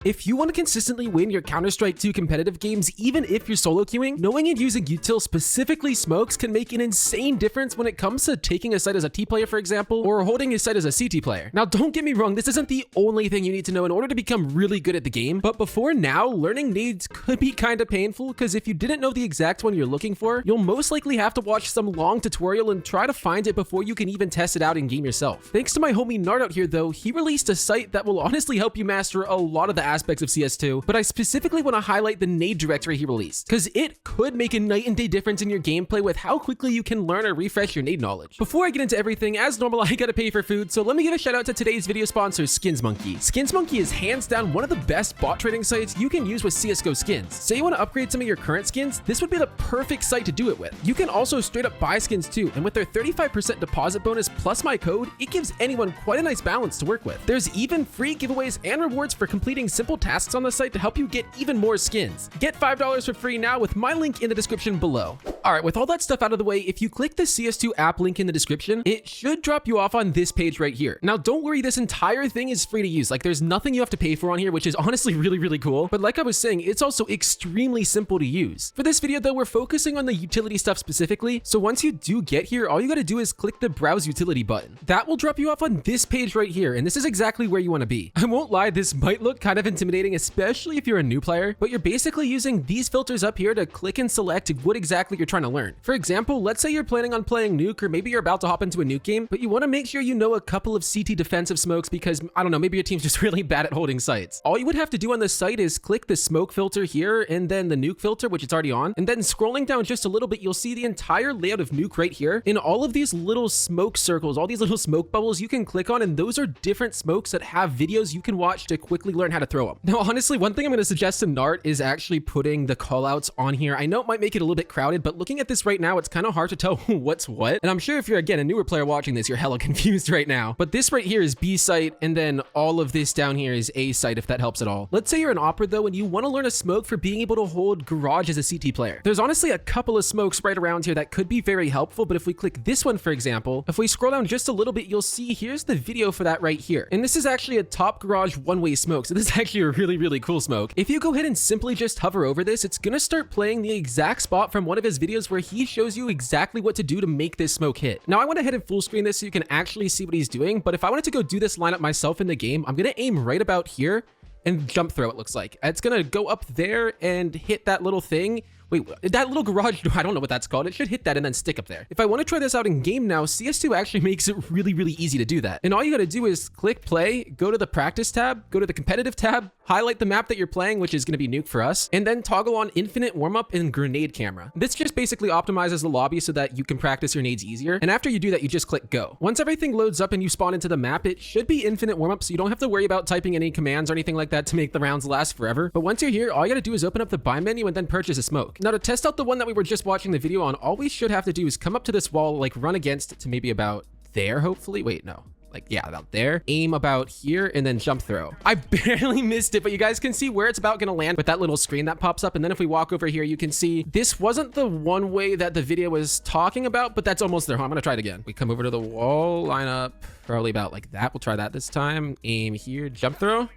If you want to consistently win your Counter-Strike 2 competitive games, even if you're solo queuing, knowing and using util, specifically smokes, can make an insane difference when it comes to taking a site as a T player, for example, or holding a site as a CT player. Now, don't get me wrong, this isn't the only thing you need to know in order to become really good at the game, but before now, learning nades could be kind of painful, because if you didn't know the exact one you're looking for, you'll most likely have to watch some long tutorial and try to find it before you can even test it out in game yourself. Thanks to my homie Nard out here though, he released a site that will honestly help you master a lot of the aspects of CS2, but I specifically want to highlight the nade directory he released, because it could make a night and day difference in your gameplay with how quickly you can learn or refresh your nade knowledge. Before I get into everything, as normal, I gotta pay for food, so let me give a shout out to today's video sponsor, SkinsMonkey. SkinsMonkey is hands down one of the best bot trading sites you can use with CSGO skins. Say you want to upgrade some of your current skins, this would be the perfect site to do it with. You can also straight up buy skins too, and with their 35% deposit bonus plus my code, it gives anyone quite a nice balance to work with. There's even free giveaways and rewards for completing simple tasks on the site to help you get even more skins. Get $5 for free now with my link in the description below. Alright, with all that stuff out of the way, if you click the CS2 app link in the description, it should drop you off on this page right here. Now don't worry, this entire thing is free to use. Like, there's nothing you have to pay for on here, which is honestly really cool. But like I was saying, it's also extremely simple to use. For this video though, we're focusing on the utility stuff specifically, so once you do get here, all you gotta do is click the browse utility button. That will drop you off on this page right here, and this is exactly where you want to be. I won't lie, this might look kind of intimidating, especially if you're a new player, but you're basically using these filters up here to click and select what exactly you're trying to learn. For example, let's say you're planning on playing nuke, or maybe you're about to hop into a nuke game, but you want to make sure you know a couple of CT defensive smokes because, I don't know, maybe your team's just really bad at holding sites. All you would have to do on this site is click the smoke filter here, and then the nuke filter, which it's already on, and then scrolling down just a little bit, you'll see the entire layout of nuke right here. In all of these little smoke circles, all these little smoke bubbles you can click on, and those are different smokes that have videos you can watch to quickly learn how to throw them. Now, honestly, one thing I'm going to suggest to Nart is actually putting the callouts on here. I know it might make it a little bit crowded, but looking at this right now, it's kind of hard to tell what's what. And I'm sure if you're, again, a newer player watching this, you're hella confused right now. But this right here is B site, and then all of this down here is A site, if that helps at all. Let's say you're an opera though, and you want to learn a smoke for being able to hold garage as a CT player. There's honestly a couple of smokes right around here that could be very helpful, but if we click this one, for example, if we scroll down just a little bit, you'll see here's the video for that right here. And this is actually a top garage one-way smoke, so this is actually a really cool smoke. If you go ahead and simply just hover over this, it's gonna start playing the exact spot from one of his videos where he shows you exactly what to do to make this smoke hit. Now, I went ahead and full screen this so you can actually see what he's doing, but if I wanted to go do this lineup myself in the game, I'm gonna aim right about here and jump throw, it looks like. It's gonna go up there and hit that little thing. Wait, that little garage door, I don't know what that's called. It should hit that and then stick up there. If I want to try this out in game now, CS2 actually makes it really easy to do that. And all you got to do is click play, go to the practice tab, go to the competitive tab, highlight the map that you're playing, which is going to be nuke for us, and then toggle on infinite warm-up and grenade camera. This just basically optimizes the lobby so that you can practice your nades easier. And after you do that, you just click go. Once everything loads up and you spawn into the map, it should be infinite warm-up, so you don't have to worry about typing any commands or anything like that to make the rounds last forever. But once you're here, all you got to do is open up the buy menu and then purchase a smoke. Now, to test out the one that we were just watching the video on, all we should have to do is come up to this wall, like run against it to maybe about there, hopefully. Wait, no. Like, yeah, about there. Aim about here and then jump throw. I barely missed it, but you guys can see where it's about gonna land with that little screen that pops up. And then if we walk over here, you can see this wasn't the one way that the video was talking about, but that's almost there. I'm gonna try it again. We come over to the wall, line up probably about like that. We'll try that this time. Aim here, jump throw.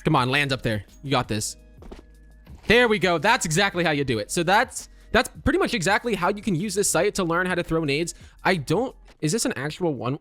Come on, land up there. You got this. There we go. That's exactly how you do it. So that's pretty much exactly how you can use this site to learn how to throw nades. Is this an actual one?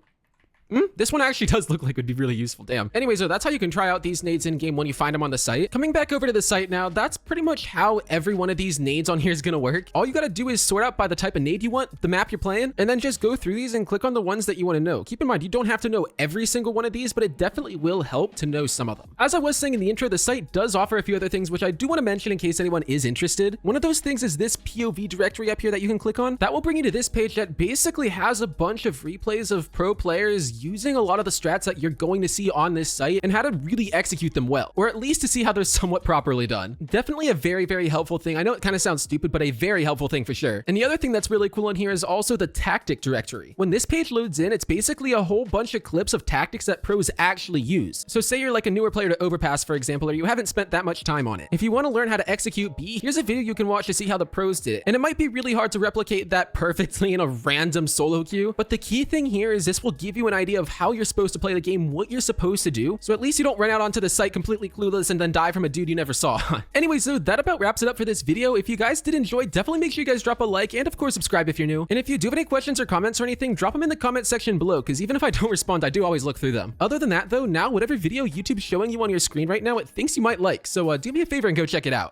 This one actually does look like it would be really useful. Damn. Anyway, so that's how you can try out these nades in game when you find them on the site. Coming back over to the site now, that's pretty much how every one of these nades on here is going to work. All you got to do is sort out by the type of nade you want, the map you're playing, and then just go through these and click on the ones that you want to know. Keep in mind, you don't have to know every single one of these, but it definitely will help to know some of them. As I was saying in the intro, the site does offer a few other things, which I do want to mention in case anyone is interested. One of those things is this POV directory up here that you can click on. That will bring you to this page that basically has a bunch of replays of pro players using a lot of the strats that you're going to see on this site and how to really execute them well, or at least to see how they're somewhat properly done. Definitely a very helpful thing. I know it kind of sounds stupid, but a very helpful thing for sure. And the other thing that's really cool in here is also the tactic directory. When this page loads in, it's basically a whole bunch of clips of tactics that pros actually use. So say you're like a newer player to overpass, for example, or you haven't spent that much time on it. If you want to learn how to execute B, here's a video you can watch to see how the pros did it. And it might be really hard to replicate that perfectly in a random solo queue, but the key thing here is this will give you an idea idea of how you're supposed to play the game, what you're supposed to do, so at least you don't run out onto the site completely clueless and then die from a dude you never saw. Anyways, so that about wraps it up for this video. If you guys did enjoy, definitely make sure you guys drop a like and of course subscribe if you're new. And if you do have any questions or comments or anything, drop them in the comment section below, because even if I don't respond, I do always look through them. Other than that though, now whatever video YouTube's showing you on your screen right now, it thinks you might like, so do me a favor and go check it out.